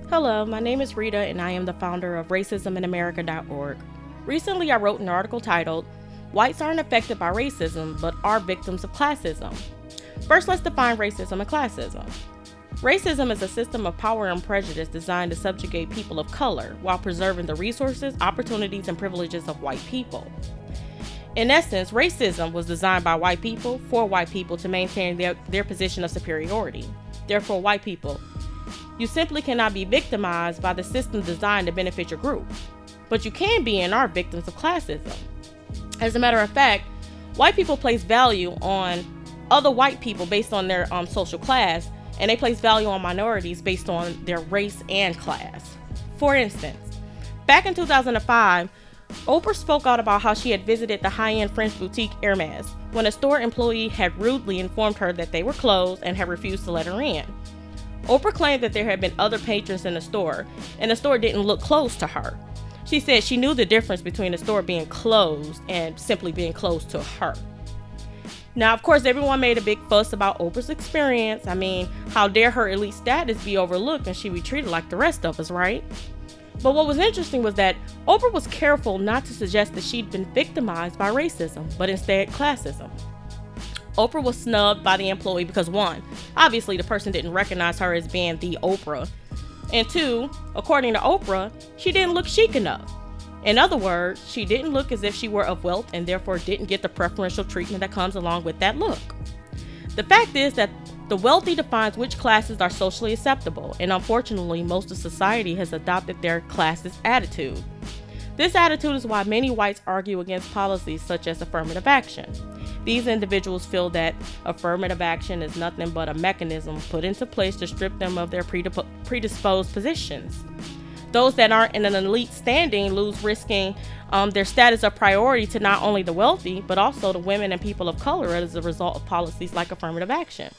Hello, my name is Rita and I am the founder of racisminamerica.org. Recently I wrote an article titled, Whites Aren't Affected by Racism, but Are Victims of Classism. First, let's define racism and classism. Racism is a system of power and prejudice designed to subjugate people of color while preserving the resources, opportunities, and privileges of white people. In essence, racism was designed by white people for white people to maintain their position of superiority. Therefore, white people, you simply cannot be victimized by the system designed to benefit your group, but you can be and are victims of classism. As a matter of fact, white people place value on other white people based on their social class, and they place value on minorities based on their race and class. For instance, back in 2005, Oprah spoke out about how she had visited the high-end French boutique Hermes when a store employee had rudely informed her that they were closed and had refused to let her in. Oprah claimed that there had been other patrons in the store, and the store didn't look closed to her. She said she knew the difference between the store being closed and simply being closed to her. Now, of course, everyone made a big fuss about Oprah's experience. I mean, how dare her elite status be overlooked and she be treated like the rest of us, right? But what was interesting was that Oprah was careful not to suggest that she'd been victimized by racism, but instead classism. Oprah was snubbed by the employee because, one, obviously the person didn't recognize her as being the Oprah, and two, according to Oprah, she didn't look chic enough. In other words, she didn't look as if she were of wealth and therefore didn't get the preferential treatment that comes along with that look. The fact is that the wealthy defines which classes are socially acceptable, and unfortunately, most of society has adopted their classist attitude. This attitude is why many whites argue against policies such as affirmative action. These individuals feel that affirmative action is nothing but a mechanism put into place to strip them of their predisposed positions. Those that aren't in an elite standing lose risking their status of priority to not only the wealthy, but also the women and people of color as a result of policies like affirmative action.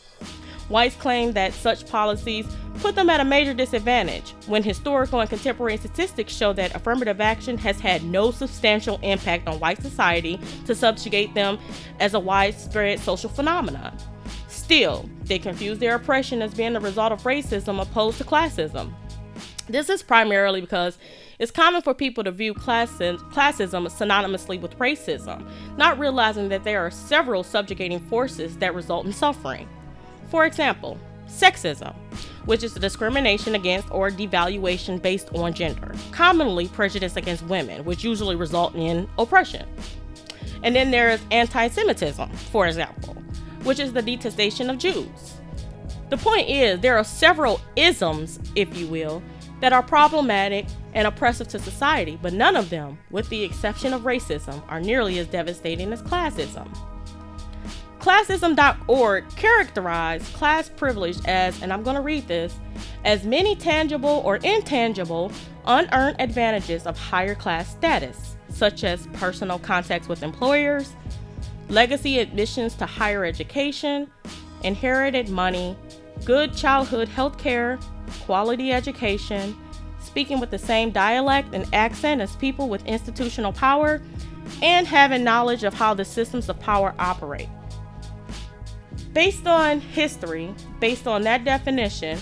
Whites claim that such policies put them at a major disadvantage, when historical and contemporary statistics show that affirmative action has had no substantial impact on white society to subjugate them as a widespread social phenomenon. Still, they confuse their oppression as being the result of racism opposed to classism. This is primarily because it's common for people to view classism synonymously with racism, not realizing that there are several subjugating forces that result in suffering. For example, sexism, which is the discrimination against or devaluation based on gender, commonly prejudice against women, which usually result in oppression. And then there's anti-Semitism, for example, which is the detestation of Jews. The point is, there are several isms, if you will, that are problematic and oppressive to society, but none of them, with the exception of racism, are nearly as devastating as classism. Classism.org characterized class privilege as, and I'm going to read this, as many tangible or intangible unearned advantages of higher class status, such as personal contacts with employers, legacy admissions to higher education, inherited money, good childhood health care, quality education, speaking with the same dialect and accent as people with institutional power, and having knowledge of how the systems of power operate. Based on history, based on that definition,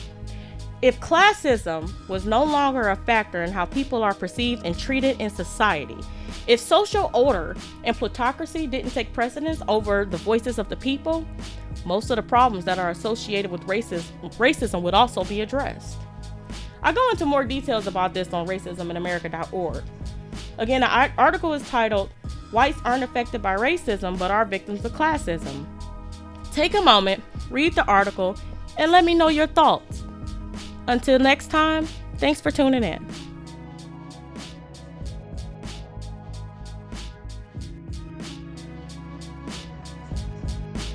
if classism was no longer a factor in how people are perceived and treated in society, if social order and plutocracy didn't take precedence over the voices of the people, most of the problems that are associated with racism would also be addressed. I go into more details about this on racisminamerica.org. Again, the article is titled, Whites Aren't Affected by Racism, but Are Victims of Classism. Take a moment, read the article, and let me know your thoughts. Until next time, thanks for tuning in.